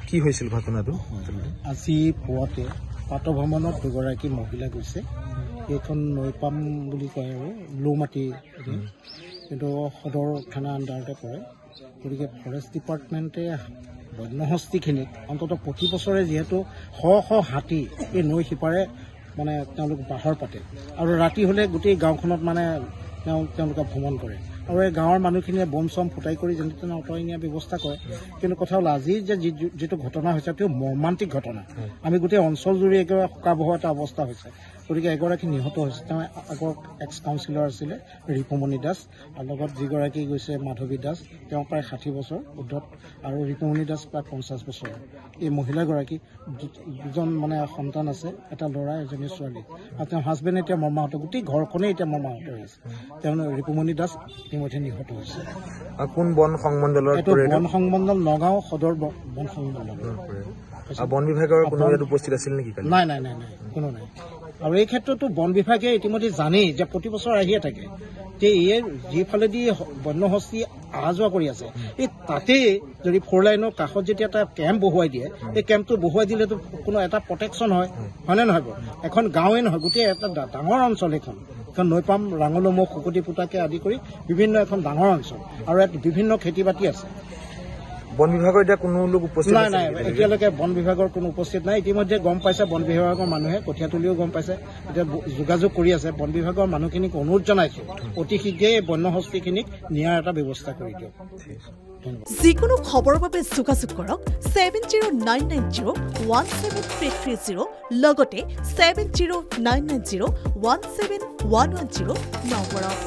কি হৈছিল ঘটনাটো? আজি পুৱাতে পাতভ্ৰমণত দুগৰাকী মহিলা গৈছে। এইখন নৈপাম বুলি কয় আৰু লৌমাটি, কিন্তু সদৰ থানা আণ্ডাৰতে পৰে। গতিকে ফৰেষ্ট ডিপাৰ্টমেণ্টে বন্যহস্তীখিনিক অন্ততঃ প্ৰতি বছৰে যিহেতু শ শ হাতী এই নৈ সিপাৰে মানে তেওঁলোক বাহৰ পাতে আৰু ৰাতি হ'লে গোটেই গাঁওখনত মানে তেওঁলোকে ভ্ৰমণ কৰে আৰু এই গাঁৱৰ মানুহখিনিয়ে বম চম ফুটাই কৰি যেনে তেনে আঁতৰাই নিয়াৰ ব্যৱস্থা কৰে। কিন্তু কথা হ'ল আজি যে যিটো ঘটনা হৈছে সেইটো মৰ্মান্তিক ঘটনা। আমি গোটেই অঞ্চল জুৰি একেবাৰে শোকাবহ এটা অৱস্থা হৈছে। গতিকে এগৰাকী নিহত হৈছে। তেওঁ আগৰ এক্স কাউন্সিলৰ আছিলে ৰিপুমণি দাস, আৰু লগত যিগৰাকী গৈছে মাধৱী দাস, তেওঁ প্ৰায় 60 বছৰ উৰ্ধত, আৰু ৰিপুমণি দাস প্ৰায় 50 বছৰ। এই মহিলাগৰাকী দুজন মানে সন্তান আছে, এটা ল'ৰা এজনী ছোৱালী, আৰু তেওঁৰ হাজবেণ্ড এতিয়া মৰ্মাহত। গোটেই ঘৰখনেই এতিয়া মৰ্মাহত হৈছে। তেওঁ ৰিপুমণি দাস ইতিমধ্যে নিহত হৈছে। কোন বন সংমণ্ডলৰ? এইটো বন সংমণ্ডল নগাঁও সদৰ বন সংমণ্ডল। বন বিভাগৰ কোনো ইয়াত উপস্থিত আছিল নেকি? নাই, কোনো নাই। আৰু এই ক্ষেত্ৰতো বন বিভাগে ইতিমধ্যে জানেই যে প্ৰতি বছৰ আহিয়ে থাকে যে এই যিফালেদি বন্যহস্তী অহা যোৱা কৰি আছে, এই তাতেই যদি 4 লাইনৰ কাষত যেতিয়া এটা কেম্প বহুৱাই দিয়ে, এই কেম্পটো বহুৱাই দিলেতো কোনো এটা প্ৰটেকশ্যন হয়নে নহয়? এখন গাঁৱেই নহয়, গোটেই এটা ডাঙৰ অঞ্চল এখন নৈপাম, ৰাঙলমুখ, শুকুতি পোতাকে আদি কৰি বিভিন্ন এখন ডাঙৰ অঞ্চল, আৰু ইয়াত বিভিন্ন খেতি বাতি আছে। বন বিভাগৰ এতিয়া কোনো লোক উপস্থিত নাই, এতিয়ালৈকে বন বিভাগৰ কোনো উপস্থিত নাই। ইতিমধ্যে গম পাইছে বন বিভাগৰ মানুহে, কঠীয়া তুলিও গম পাইছে, এতিয়া যোগাযোগ কৰি আছে। বন বিভাগৰ মানুহখিনিক অনুৰোধ জনাইছো অতি শীঘ্ৰেই বন্যহস্তীখিনিক নিয়াৰ এটা ব্যৱস্থা কৰি দিয়ক। যিকোনো খবৰৰ বাবে যোগাযোগ কৰক 7099017330 লগতে 7099017110 নম্বৰত।